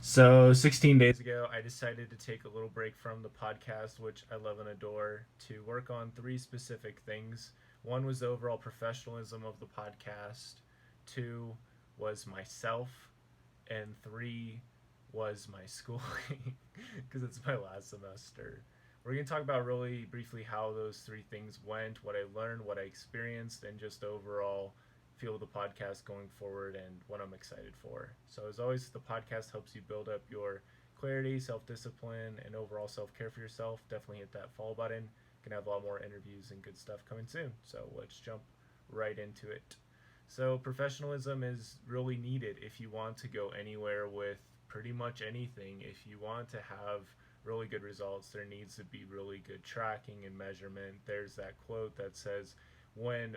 So, 16 days ago, I decided to take a little break from the podcast, which I love and adore, to work on three specific things. One was the overall professionalism of the podcast, two was myself, and three was my schooling, because it's my last semester. We're going to talk about really briefly how those three things went, what I learned, what I experienced, and just overall feel the podcast going forward and what I'm excited for. So, as always, the podcast helps you build up your clarity, self discipline, and overall self care for yourself. Definitely hit that follow button. Gonna have a lot more interviews and good stuff coming soon. So, let's jump right into it. So, professionalism is really needed if you want to go anywhere with pretty much anything. If you want to have really good results, there needs to be really good tracking and measurement. There's that quote that says, when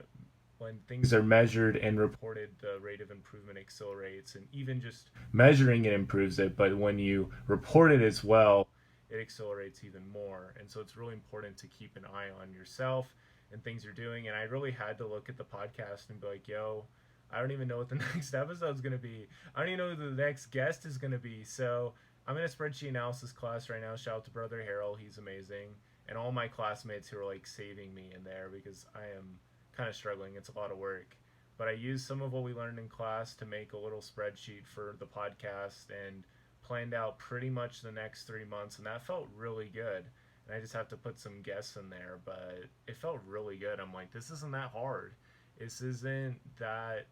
things are measured and reported, the rate of improvement accelerates, and even just measuring it improves it. But when you report it as well, it accelerates even more. And so it's really important to keep an eye on yourself and things you're doing. And I really had to look at the podcast and be like, yo, I don't even know what the next episode is going to be. I don't even know who the next guest is going to be. So I'm in a spreadsheet analysis class right now. Shout out to Brother Harold. He's amazing. And all my classmates who are like saving me in there because I am kind of struggling. It's a lot of work. But I used some of what we learned in class to make a little spreadsheet for the podcast and planned out pretty much the next 3 months. And that felt really good. And I just have to put some guests in there, but it felt really good. I'm like, this isn't that hard. This isn't that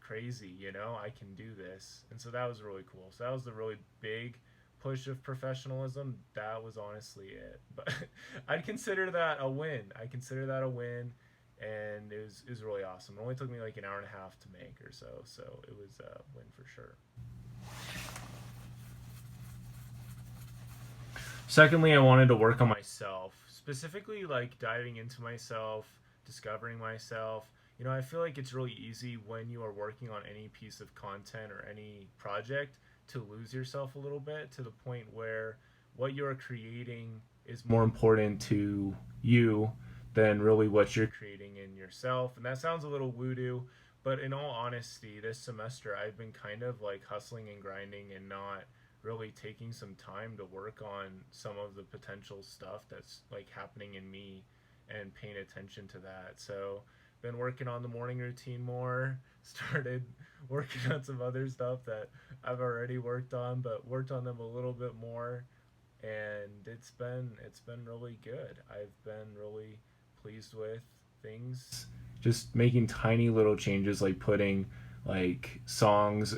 crazy, you know? I can do this. And so that was really cool. So that was the really big push of professionalism. That was honestly it. But I'd consider that a win. I consider that a win, and it was really awesome. It only took me like an hour and a half to make or so, so it was a win for sure. Secondly, I wanted to work on myself, specifically like diving into myself, discovering myself. You know, I feel like it's really easy when you are working on any piece of content or any project to lose yourself a little bit to the point where what you're creating is more important to you than really what you're creating in yourself. And that sounds a little woo but in all honesty, this semester I've been kind of like hustling and grinding and not really taking some time to work on some of the potential stuff that's like happening in me and paying attention to that. So been working on the morning routine more, started working on some other stuff that I've already worked on, but worked on them a little bit more, and it's been really good. I've been really pleased with things. Just making tiny little changes like putting like songs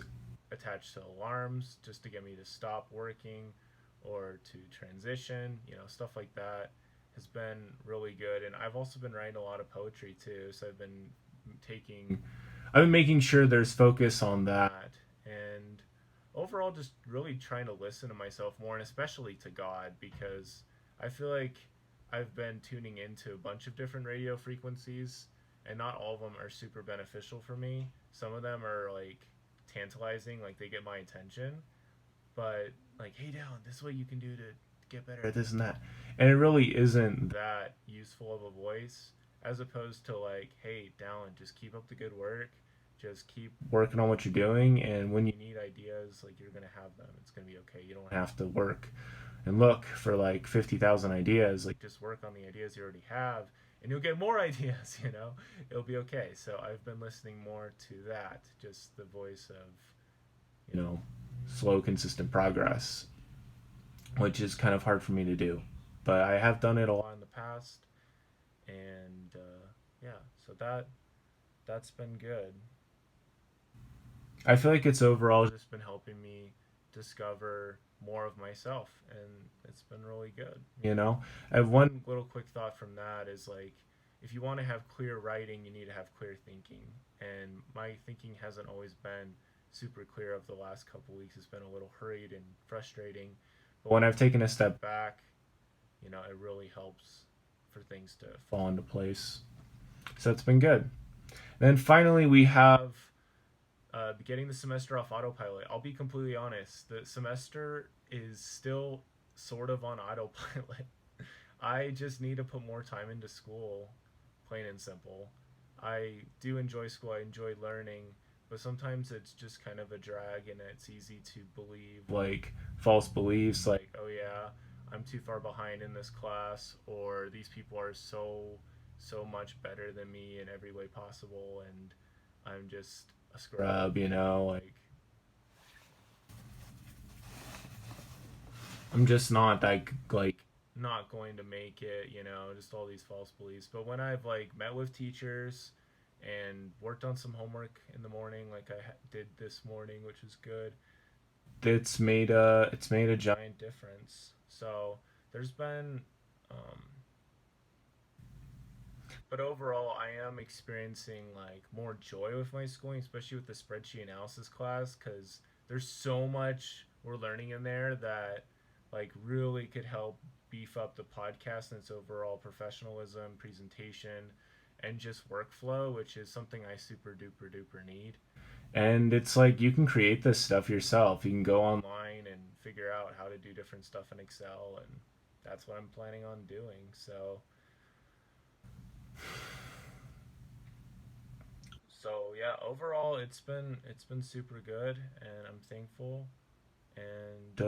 attached to alarms just to get me to stop working or to transition, stuff like that has been really good. And I've also been writing a lot of poetry too, so taking I've been making sure there's focus on that, and overall just really trying to listen to myself more, and especially to God, because I feel like I've been tuning into a bunch of different radio frequencies, and not all of them are super beneficial for me. Some of them are like tantalizing, like they get my attention, but like, hey, Dallin, this is what you can do to get better at this and that. And it really isn't that useful of a voice, as opposed to like, hey, Dallin, just keep up the good work. Just keep working on what you're doing, and when you need ideas, like you're gonna have them. It's gonna be okay. You don't have to work and look for like 50,000 ideas. Like just work on the ideas you already have, and you'll get more ideas. It'll be okay. So I've been listening more to that, just the voice of you know slow, consistent progress, which is kind of hard for me to do. But I have done it a lot in the past, and yeah, so that's been good. I feel like it's overall just been helping me discover more of myself, and it's been really good. I have one little quick thought from that is like, if you want to have clear writing, you need to have clear thinking. And my thinking hasn't always been super clear of the last couple weeks. It's been a little hurried and frustrating. But when I've taken a step back, it really helps for things to fall into place. So it's been good. Then finally, we have getting the semester off autopilot. I'll be completely honest. The semester is still sort of on autopilot. I just need to put more time into school, plain and simple. I do enjoy school. I enjoy learning, but sometimes it's just kind of a drag, and it's easy to believe like false beliefs like, oh yeah, I'm too far behind in this class, or these people are so much better than me in every way possible, and I'm just a scrub, like I'm just not like not going to make it, just all these false beliefs. But when I've like met with teachers and worked on some homework in the morning, like I did this morning, which was good, it's made a giant difference. So there's been, um, but overall, I am experiencing like more joy with my schooling, especially with the spreadsheet analysis class, because there's so much we're learning in there that like really could help beef up the podcast and its overall professionalism, presentation, and just workflow, which is something I super duper duper need. And it's like you can create this stuff yourself. You can go online and figure out how to do different stuff in Excel, and that's what I'm planning on doing. So yeah, overall it's been super good, and I'm thankful. And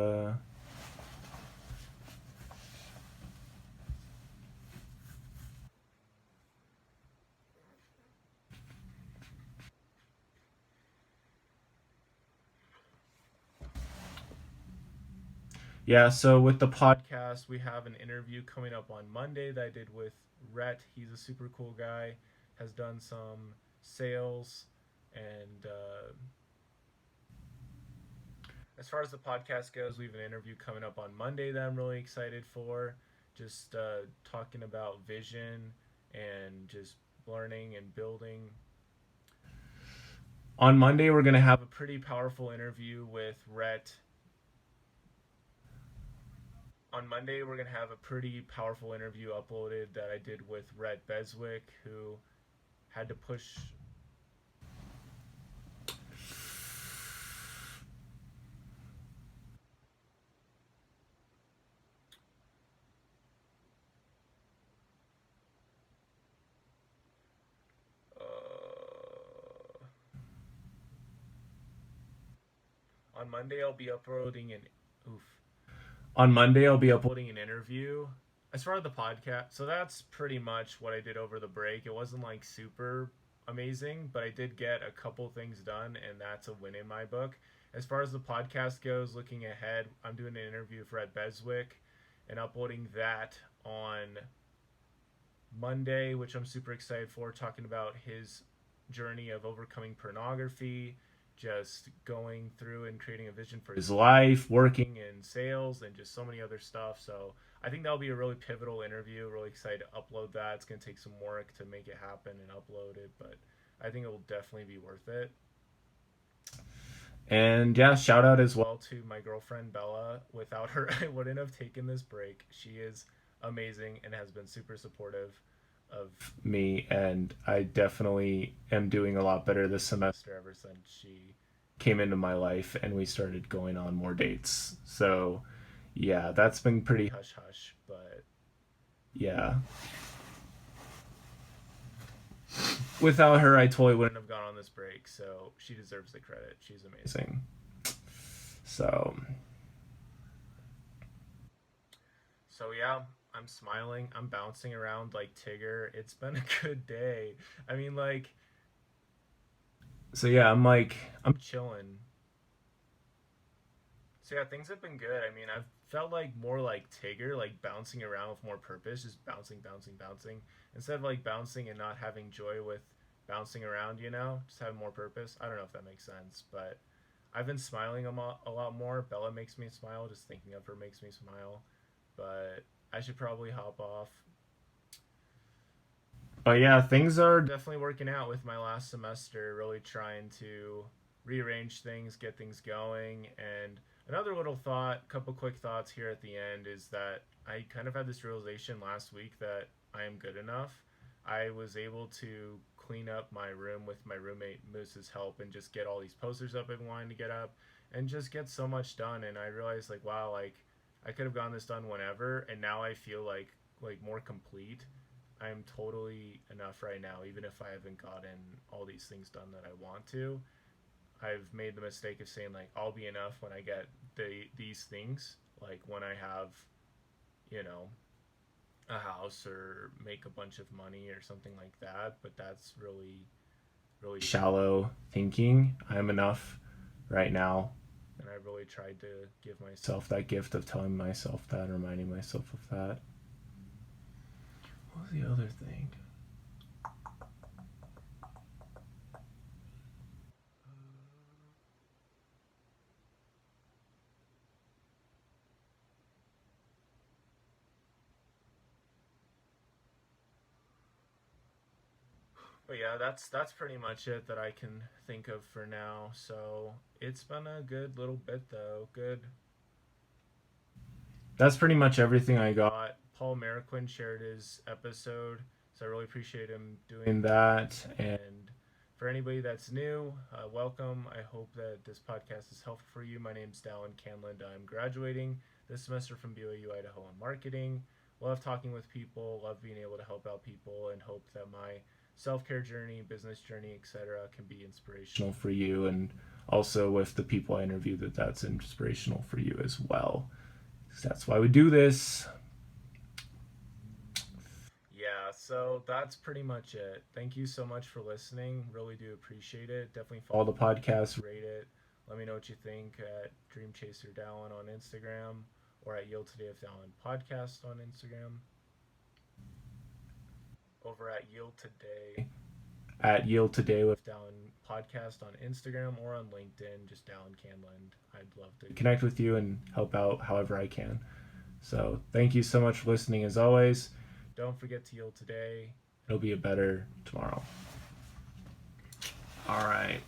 yeah, so with the podcast, we have an interview coming up on Monday that I did with Rhett. He's a super cool guy, has done some sales, and as far as the podcast goes, we have an interview coming up on Monday that I'm really excited for. Just talking about vision and just learning and building. On Monday, we're going to have a pretty powerful interview with Rhett. On Monday, we're going to have a pretty powerful interview uploaded that I did with Rhett Beswick, who had to push. On Monday, I'll be uploading an. Oof. On Monday, I'll be uploading an interview. As far as the podcast, so that's pretty much what I did over the break. It wasn't like super amazing, but I did get a couple things done, and that's a win in my book. As far as the podcast goes, looking ahead, I'm doing an interview for Rhett Beswick and uploading that on Monday, which I'm super excited for, talking about his journey of overcoming pornography, just going through and creating a vision for his life, working in sales, and just so many other stuff. So I think that'll be a really pivotal interview. Really excited to upload that. It's going to take some work to make it happen and upload it, but I think it will definitely be worth it. And yeah, shout out as well to my girlfriend Bella. Without her, I wouldn't have taken this break. She is amazing and has been super supportive of me, and I definitely am doing a lot better this semester ever since she came into my life and we started going on more dates. So, yeah, that's been pretty hush hush, but yeah. Without her, I totally wouldn't have gone on this break, so she deserves the credit. She's amazing. So, so yeah, I'm smiling. I'm bouncing around like Tigger. It's been a good day. I mean, like, so yeah, I'm chilling. So yeah, things have been good. I mean, I've felt like more like Tigger, like bouncing around with more purpose, just bouncing, bouncing, bouncing, instead of like bouncing and not having joy with bouncing around. Just having more purpose. I don't know if that makes sense, but I've been smiling a lot more. Bella makes me smile. Just thinking of her makes me smile. But I should probably hop off. But yeah, things are definitely working out with my last semester, really trying to rearrange things, get things going. And another little thought, couple quick thoughts here at the end is that I kind of had this realization last week that I am good enough. I was able to clean up my room with my roommate Moose's help and just get all these posters up I've been wanting to get up and just get so much done. And I realized like, wow, like I could have gotten this done whenever, and now I feel like more complete. I am totally enough right now, even if I haven't gotten all these things done that I want to. I've made the mistake of saying like I'll be enough when I get these things, like when I have, you know, a house or make a bunch of money or something like that. But that's really shallow thinking. I'm enough right now, and I really tried to give myself that gift of telling myself that, reminding myself of that. What was the other thing? But yeah, that's pretty much it that I can think of for now. So it's been a good little bit though. Good. That's pretty much everything I got. Paul Mariquin shared his episode, so I really appreciate him doing that. And for anybody that's new, welcome. I hope that this podcast is helpful for you. My name's Dallin Canland. I'm graduating this semester from BYU Idaho in marketing. Love talking with people, love being able to help out people, and hope that my self-care journey, business journey, etc. can be inspirational for you, and also with the people I interview that's inspirational for you as well. That's why we do this. Yeah, so that's pretty much it. Thank you so much for listening. Really do appreciate it. Definitely follow the podcast, rate it. Let me know what you think at Dream Chaser Dallin on Instagram, or at Yield Today with Dallin Podcast on Instagram. Over at Yield Today with Dallin Podcast on Instagram, or on LinkedIn, just Dallin Canland. I'd love to connect with you and help out however I can. So thank you so much for listening as always. Don't forget to yield today. It'll be a better tomorrow. All right.